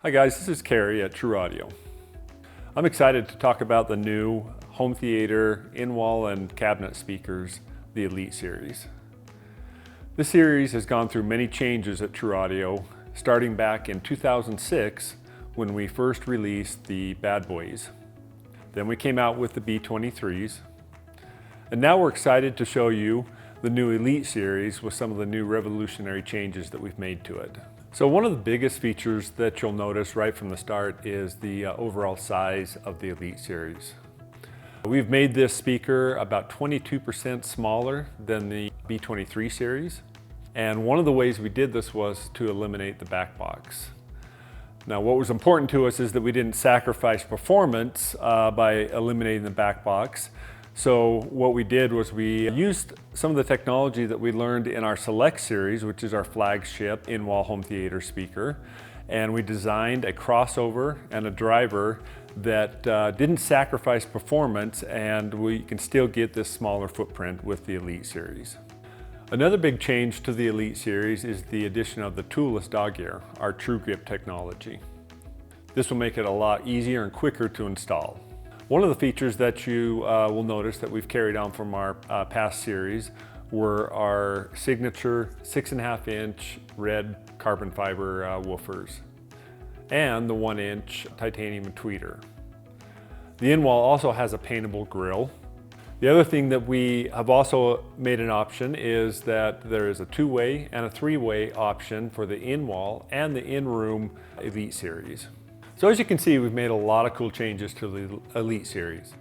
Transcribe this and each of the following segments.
Hi guys, this is Kerry at TruAudio. I'm excited to talk about the new home theater, in-wall and cabinet speakers, the Elite series. This series has gone through many changes at TruAudio, starting back in 2006 when we first released the Bad Boys. Then we came out with the B23s. And now we're excited to show you the new Elite series with some of the new revolutionary changes that we've made to it. So one of the biggest features that you'll notice right from the start is the overall size of the Elite series. We've made this speaker about 22% smaller than the B23 series. And one of the ways we did this was to eliminate the back box. Now what was important to us is that we didn't sacrifice performance by eliminating the back box. So what we did was we used some of the technology that we learned in our Select series, which is our flagship in-wall home theater speaker. And we designed a crossover and a driver that didn't sacrifice performance, and we can still get this smaller footprint with the Elite series. Another big change to the Elite series is the addition of the toolless dog ear, our TruGrip technology. This will make it a lot easier and quicker to install. One of the features that you will notice that we've carried on from our past series were our signature 6.5-inch red carbon fiber woofers and the 1-inch titanium tweeter. The in-wall also has a paintable grille. The other thing that we have also made an option is that there is a 2-way and a 3-way option for the in-wall and the in-room Elite series. So as you can see, we've made a lot of cool changes to the Elite series.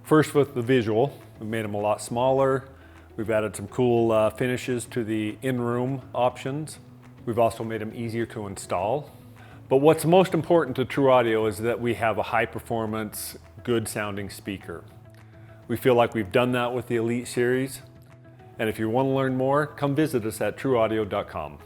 First, with the visual, we've made them a lot smaller. We've added some cool finishes to the in-room options. We've also made them easier to install. But what's most important to TruAudio is that we have a high-performance, good-sounding speaker. We feel like we've done that with the Elite series. And if you want to learn more, come visit us at TruAudio.com.